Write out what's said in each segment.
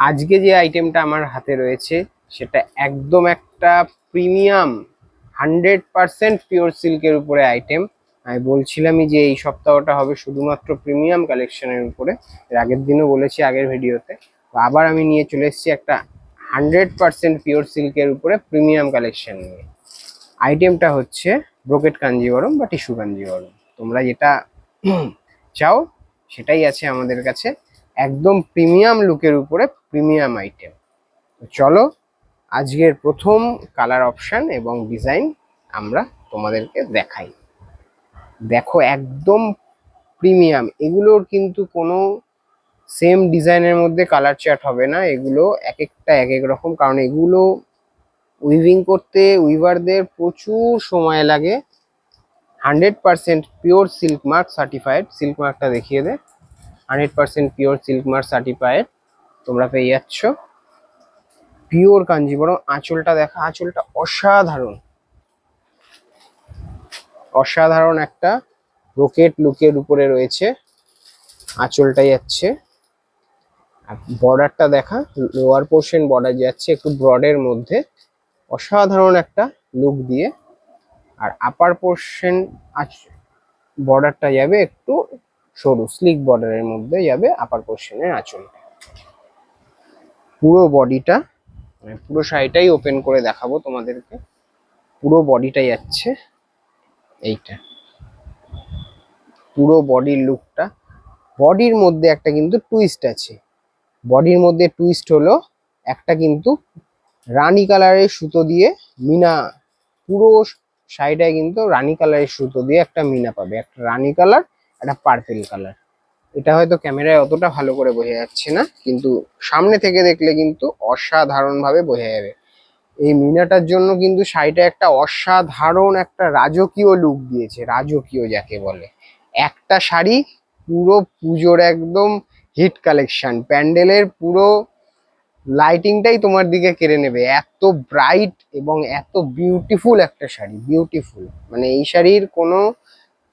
আজকে যে আইটেমটা আমার হাতে রয়েছে সেটা একদম একটা প্রিমিয়াম 100% পিওর সিল্কের উপরে আইটেম। আমি বলছিলামই যে এই সপ্তাহটা হবে শুধুমাত্র প্রিমিয়াম কালেকশনের উপরে। এর আগের দিনও বলেছি আগের ভিডিওতে, তো আবার আমি নিয়ে চলে এসেছি একটা 100% পিওর সিল্কের উপরে প্রিমিয়াম কালেকশন নিয়ে। আইটেমটা হচ্ছে ব্রোকেট কাঞ্জিভরম বা টিস্যু কাঞ্জিভরম। তোমরা যেটা চাও সেটাই আছে আমাদের কাছে, একদম প্রিমিয়াম লুকের উপরে প্রিমিয়াম আইটেম। চলো আজকের প্রথম কালার অপশন এবং ডিজাইন আমরা তোমাদেরকে দেখাই। দেখো একদম প্রিমিয়াম, এগুলোর কিন্তু কোনো সেম ডিজাইনের মধ্যে কালার চার্ট হবে না, এগুলো এক একটা এক এক রকম, কারণ এগুলো উইভিং করতে উইভারদের প্রচুর সময় লাগে। 100% pure silk mark certified, silk মার্কটা দেখিয়ে দে। 100% পিওর সিল্ক মার্ক সার্টিফাইড তোমরা পেয়ে যাচ্ছ। পিওর কাঞ্জিভরম, আঁচলটা দেখা, আঁচলটা অসাধারণ অসাধারণ একটা ব্রোকেট লুকের উপরে রয়েছে আঁচলটা যাচ্ছে। আর বর্ডারটা দেখা, লোয়ার পোর্শন বর্ডার যাচ্ছে একটু ব্রডের মধ্যে, অসাধারণ একটা লুক দিয়ে। আর আপার পোর্শন বর্ডারটা যাবে একটু সরু, স্লিক বর্ডারের মধ্যে যাবে আপার পোর্শনের আঁচলটা। পুরো বডিটা, পুরো শাড়িটাই ওপেন করে দেখাবো তোমাদেরকে। পুরো বডিটা যাচ্ছে এইটা, পুরো বডির লুকটা। বডির মধ্যে একটা কিন্তু টুইস্ট আছে। বডির মধ্যে টুইস্ট হলো একটা কিন্তু রানী কালারের সুতো দিয়ে মিনা, পুরো শাড়িটায় কিন্তু রানী কালারের সুতো দিয়ে একটা মিনা পাবে, একটা রানী কালার একটা পার্পেল কালার। এটা হয়তো ক্যামেরায় অতটা ভালো করে বোঝা যাচ্ছে না, কিন্তু সামনে থেকে দেখলে কিন্তু অসাধারণ ভাবে বোঝা যাবে। এই মিনাটার জন্য কিন্তু শাড়িটা একটা অসাধারণ একটা রাজকীয় লুক দিয়েছে, রাজকীয় যাকে বলে। একটা শাড়ি পুরো পুজোর একদম হিট কালেকশন, প্যান্ডেলের পুরো লাইটিংটাই তোমার দিকে কেড়ে নেবে, এত ব্রাইট এবং এত বিউটিফুল একটা শাড়ি, বিউটিফুল মানে এই শাড়ির কোনো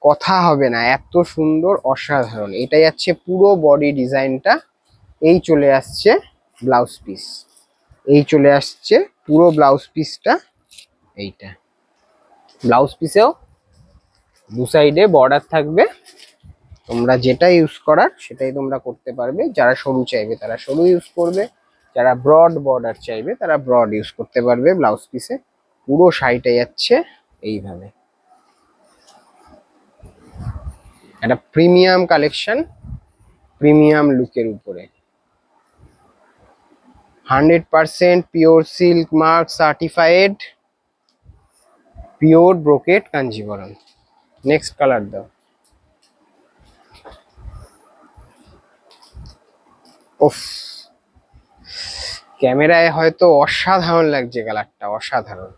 কথা হবে না, এত সুন্দর অসাধারণ। এটা যাচ্ছে পুরো বডি ডিজাইনটা। এই চলে আসছে ব্লাউজ পিস, এই চলে আসছে পুরো ব্লাউজ পিসটা। এইটা ব্লাউজ পিসেও দু সাইডে বর্ডার থাকবে, তোমরা যেটা ইউজ করার সেটাই তোমরা করতে পারবে। যারা সরু চাইবে তারা সরু ইউজ করবে, যারা ব্রড বর্ডার চাইবে তারা ব্রড ইউজ করতে পারবে ব্লাউজ পিসে। পুরো শাড়িটা যাচ্ছে এইভাবে, একটা প্রিমিয়াম কালেকশন, প্রিমিয়াম লুকের উপরে। 100% pure silk mark certified pure brocade Kanjivaram. Next colour দাও। ওফ, ক্যামেরায় হয়তো অসাধারণ লাগছে কালারটা, অসাধারণ।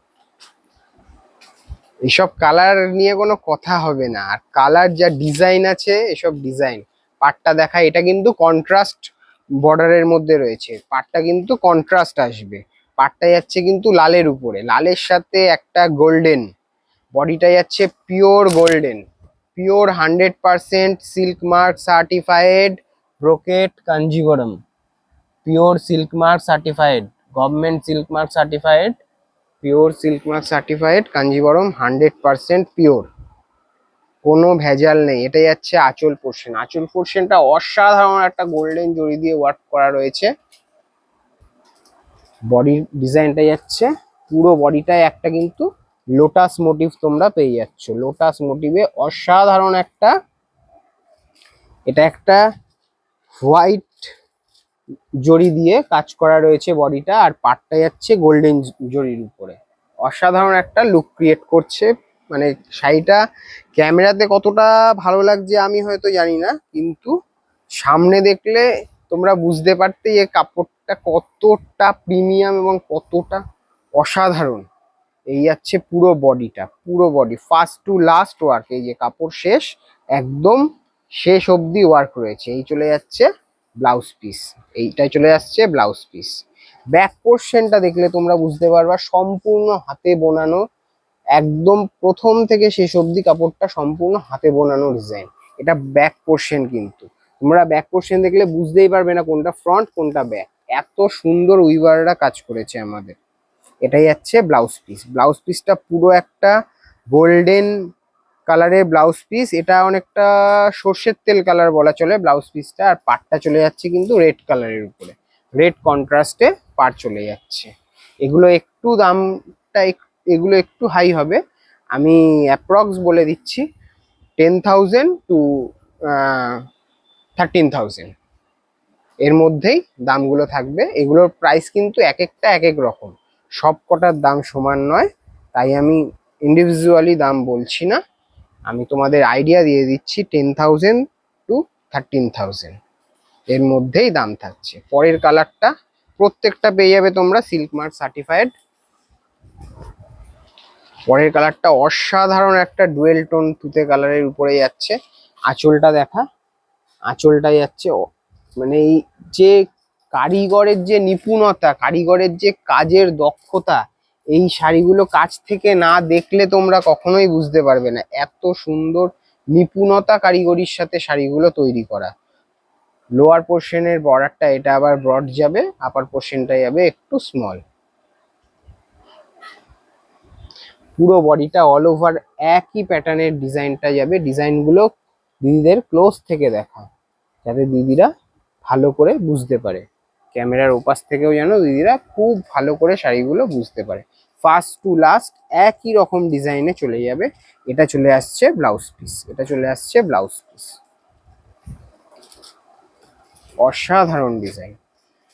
এইসব কালার নিয়ে কোনো কথা হবে না। আর কালার যা ডিজাইন আছে, এসব ডিজাইন পাটটা দেখা, এটা কিন্তু কন্ট্রাস্ট বর্ডারের মধ্যে রয়েছে, পাটটা কিন্তু কন্ট্রাস্ট আসবে। পাটটা যাচ্ছে কিন্তু লালের উপরে, লালের সাথে একটা গোল্ডেন, বডিটা যাচ্ছে pure golden, pure 100% silk mark certified brocade Kanjivaram. Pure silk mark certified, government silk mark certified, pure silk mark certified Kanjivaram, 100% pure, কোনো ভেজাল নেই। এটা যাচ্ছে আঁচল পোর্শন, আঁচল পোর্শনটা অসাধারণ একটা গোল্ডেন জরি দিয়ে ওয়ার্ক করা রয়েছে। বডির ডিজাইনটা যাচ্ছে পুরো বডিটায় একটা কিন্তু লোটাস মোটিভ তোমরা পেয়ে যাচ্ছ, লোটাস মোটিভে অসাধারণ একটা, এটা একটা হোয়াইট জরি দিয়ে কাজ করা রয়েছে বডিটা, আর পাটটা যাচ্ছে গোল্ডেন জরির উপরে। অসাধারণ একটা লুক ক্রিয়েট করছে। মানে শাড়িটা ক্যামেরাতে কতটা ভালো লাগছে আমি হয়তো জানি না, কিন্তু সামনে দেখলে তোমরা বুঝতে পারতে যে কাপড়টা কতটা প্রিমিয়াম এবং কতটা অসাধারণ। এই যাচ্ছে পুরো বডিটা, পুরো body first to last work, এই যে কাপড় শেষ, একদম শেষ অবধি ওয়ার্ক রয়েছে। এই চলে যাচ্ছে ব্লাউজ পিস, এইটাই চলে আসছে ব্লাউজ পিস। ব্যাক পোর্শনটা দেখলে তোমরা বুঝতে পারবা সম্পূর্ণ হাতে বোনানো, একদম প্রথম থেকে শেষ অবধি কাপড়টা সম্পূর্ণ হাতে বোনানো ডিজাইন। এটা ব্যাক পোর্শন, কিন্তু তোমরা ব্যাক পোর্শন দেখলে বুঝতেই পারবে না কোনটা ফ্রন্ট কোনটা ব্যাক। এত সুন্দর উইভাররা কাজ করেছে আমাদের। এটাই যাচ্ছে ব্লাউজ পিস। ব্লাউজ পিসটা পুরো একটা গোল্ডেন কালারের ব্লাউজ পিস, এটা অনেকটা সর্ষের তেল কালার বলা চলে ব্লাউজ পিসটা। আর পাড়টা চলে যাচ্ছে কিন্তু রেড কালারের উপরে, রেড কন্ট্রাস্টে পাড় চলে যাচ্ছে। এগুলো একটু দামটা এগুলো একটু হাই হবে, আমি অ্যাপ্রক্স বলে দিচ্ছি 10,000 টু 13,000 এর মধ্যেই দামগুলো থাকবে। এগুলোর প্রাইস কিন্তু এক একটা এক এক রকম, সব কটার দাম সমান নয়, তাই আমি ইন্ডিভিজুয়ালি দাম বলছি না, আমি তোমাদের আইডিয়া দিয়ে দিচ্ছি 10,000 টু 13,000 এর মধ্যেই দাম থাকছে। পরের কালারটা প্রত্যেকটা পেয়ে যাবে তোমরা সিল্ক মার্ক সার্টিফাইড। পরের কালারটা অসাধারণ একটা ডুয়েল টোন তুতে কালারের উপরে যাচ্ছে। আঁচলটা দেখা, আঁচলটা যাচ্ছে মানে এই যে কারিগরের যে নিপুণতা, কারিগরের যে কাজের দক্ষতা, এই শাড়িগুলো কাছ থেকে না দেখলে তোমরা কখনোই বুঝতে পারবে না, এত সুন্দর নিপুণতা কারিগরির সাথে শাড়িগুলো তৈরি করা। লোয়ার পোর্শনের বর্ডারটা এটা আবার ব্রড যাবে, আপার পোর্শনটা যাবে একটু স্মল। পুরো বডিটা অল ওভার একই প্যাটার্নের ডিজাইনটা যাবে। ডিজাইনগুলো দিদিদের ক্লোজ থেকে দেখা, যাতে দিদিরা ভালো করে বুঝতে পারে, ক্যামেরার ওপাশ থেকেও যেন দিদিরা খুব ভালো করে শাড়িগুলো বুঝতে পারে। ফার্স্ট টু লাস্ট একই রকম ডিজাইনে চলে যাবে। এটা চলে আসছে ব্লাউজ পিস, এটা চলে আসছে ব্লাউজ পিস। অসাধারণ ডিজাইন।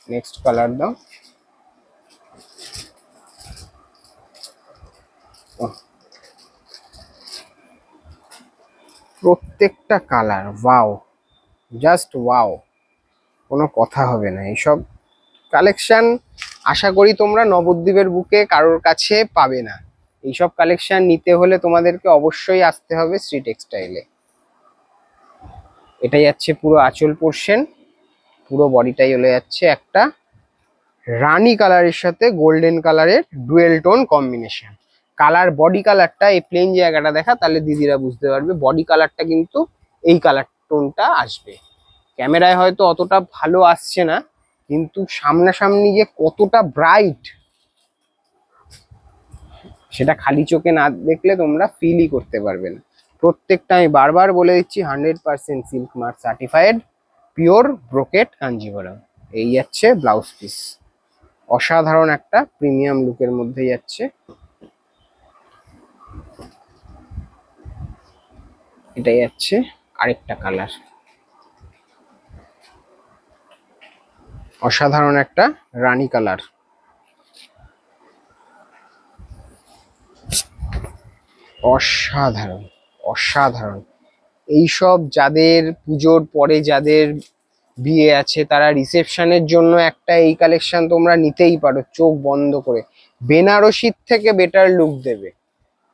নেক্সট কালার দাও। প্রত্যেকটা কালার ওয়াও, জাস্ট ওয়াও, কোনো কথা হবে না। এইসব কালেকশন আশা করি তোমরা নবদ্বীপের বুকে কারোর কাছে পাবে না। এইসব কালেকশন নিতে হলে তোমাদেরকে অবশ্যই আসতে হবে শ্রী টেক্সটাইলে। এটা যাচ্ছে পুরো আঁচল পোর্শন, পুরো বডিটাই চলে যাচ্ছে একটা রানী কালারের সাথে গোল্ডেন কালারের dual tone combination. Colour body কালারটা এই প্লেন জায়গাটা দেখা, তাহলে দিদিরা বুঝতে পারবে বডি কালারটা কিন্তু এই কালার টোনটা আসবে। ক্যামেরায় হয়তো অতটা ভালো আসছে না, কিন্তু সামনাসামনি যে কতটা ব্রাইট সেটা খালি চোখে না দেখলে তোমরা ফিলই করতে পারবে না। প্রত্যেকটা আমি বারবার বলে দিচ্ছি 100% silk mark certified pure brocade Kanjivaram. এই যাচ্ছে ব্লাউজ পিস, অসাধারণ একটা প্রিমিয়াম লুকের মধ্যে যাচ্ছে। এটা যাচ্ছে আরেকটা কালার, অসাধারণ একটা রানী কালার। অসাধারণ অসাধারণ। এইসব যাদের পুজোর পরে যাদের বিয়ে আছে, তারা রিসেপশনের জন্য একটা এই কালেকশন তোমরা নিতেই পারো চোখ বন্ধ করে। বেনারসির থেকে বেটার লুক দেবে।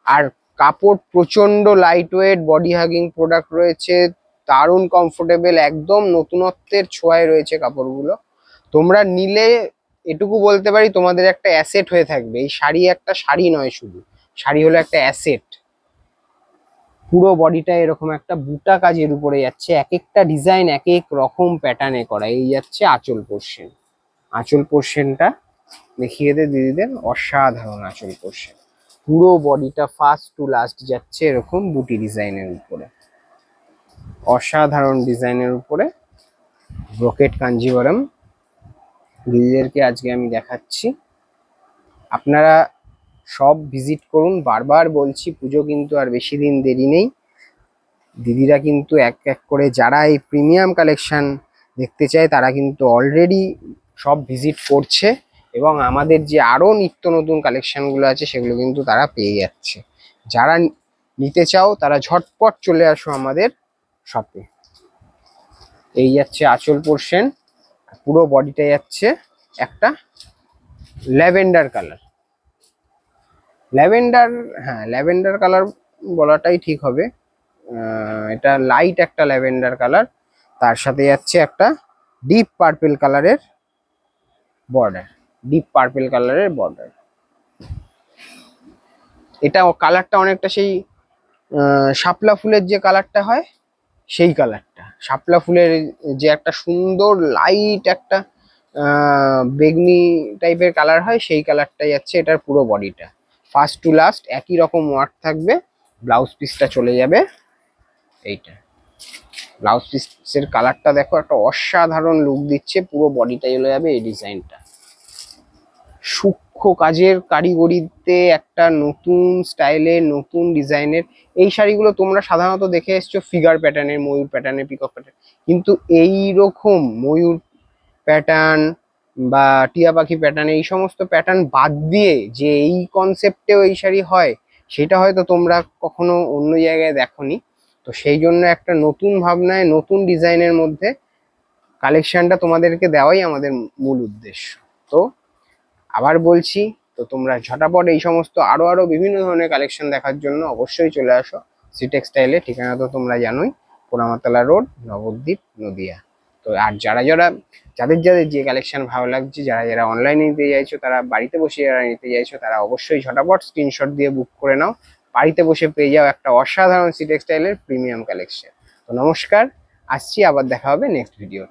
আর কাপড় প্রচন্ড light weight, body hugging product রয়েছে, দারুণ কমফোর্টেবল, একদম নতুনত্বের ছোঁয়ায় রয়েছে কাপড়গুলো। তোমরা নিলে এটুকু বলতে পারি তোমাদের একটা অ্যাসেট হয়ে থাকবে। এই শাড়ি একটা শাড়ি নয়, শুধু শাড়ি হলো একটা অ্যাসেট। পুরো বডিটা এরকম একটা বুটা কাজের উপরে যাচ্ছে, এক একটা ডিজাইন এক এক রকম প্যাটার্নে করা। এই যাচ্ছে আঁচল পোর্শন, আঁচল পোর্শনটা দেখিয়ে দে দিদিদের। অসাধারণ আঁচল পোর্শন, পুরো বডিটা ফার্স্ট টু লাস্ট যাচ্ছে এরকম বুটি ডিজাইনের উপরে, অসাধারণ ডিজাইনের উপরে ব্রোকেট কাঞ্জিভরম দিদিদেরকে আজকে আমি দেখাচ্ছি। আপনারা সব ভিজিট করুন, বারবার বলছি পুজো কিন্তু আর বেশি দিন দেরি নেই। দিদিরা কিন্তু এক এক করে যারা এই প্রিমিয়াম কালেকশন দেখতে চায় তারা কিন্তু অলরেডি সব ভিজিট করছে, এবং আমাদের যে আরো নিত্য নতুন কালেকশনগুলো আছে সেগুলো কিন্তু তারা পেয়ে যাচ্ছে। যারা নিতে চাও তারা ঝটপট চলে আসো আমাদের শপে। এই যাচ্ছে আঁচল পোর্শন, পুরো বডিটা যাচ্ছে একটা ল্যাভেন্ডার কালার। ল্যাভেন্ডার, হ্যাঁ ল্যাভেন্ডার কালার বলাটাই ঠিক হবে। এটা লাইট একটা ল্যাভেন্ডার কালার, তার সাথে যাচ্ছে একটা ডিপ পার্পল কালারের বর্ডার, ডিপ পার্পল কালারের বর্ডার। এটা কালারটা অনেকটা সেই শাপলা ফুলের যে কালারটা হয় সেই কালারটা, শাপলা ফুলের যে একটা সুন্দর লাইট একটা বেগনি টাইপের কালার হয় সেই কালারটাই যাচ্ছে এটার পুরো বডিটা। ফার্স্ট টু লাস্ট একই রকম ওয়ার্ক থাকবে। ব্লাউজ পিসটা চলে যাবে এইটা। ব্লাউজ পিসের কালারটা দেখো, একটা অসাধারণ লুক দিচ্ছে। পুরো বডিটা চলে যাবে এই ডিজাইনটা। সূক্ষ্ম কাজের কারিগরিতে একটা নতুন স্টাইলের নতুন ডিজাইনের এই শাড়িগুলো তোমরা সাধারণত দেখে এসছো ফিগার প্যাটার্নের, ময়ূর প্যাটার্নের, পিকক প্যাটার্ন, কিন্তু এই রকম ময়ূর প্যাটার্ন বা টিয়া পাখি প্যাটার্ন এই সমস্ত প্যাটার্ন বাদ দিয়ে যে এই কনসেপ্টেও এই শাড়ি হয়, সেটা হয়তো তোমরা কখনো অন্য জায়গায় দেখোনি। তো সেই জন্য একটা নতুন ভাবনায় নতুন ডিজাইনের মধ্যে কালেকশনটা তোমাদেরকে দেওয়াই আমাদের মূল উদ্দেশ্য। তো আবার বলছি, তো তোমরা ঝটাপট এই সমস্ত আরো বিভিন্ন ধরনের কালেকশন দেখার জন্য অবশ্যই চলে আসো শ্রী টেক্সটাইলে। ঠিকানা তো তোমরা জানোই, পোড়ামাতলা রোড, নবদ্বীপ, নদিয়া। তো আর যাদের যে কালেকশন ভালো লাগছে, যারা অনলাইনে নিতে চাইছো, তারা বাড়িতে বসে যারা নিতে চাইছো, তারা অবশ্যই ঝটাপট স্ক্রিনশট দিয়ে বুক করে নাও। বাড়িতে বসে পেয়ে যাও একটা অসাধারণ শ্রী টেক্সটাইলের প্রিমিয়াম কালেকশন। তো নমস্কার, আসছি, আবার দেখা হবে নেক্সট ভিডিও।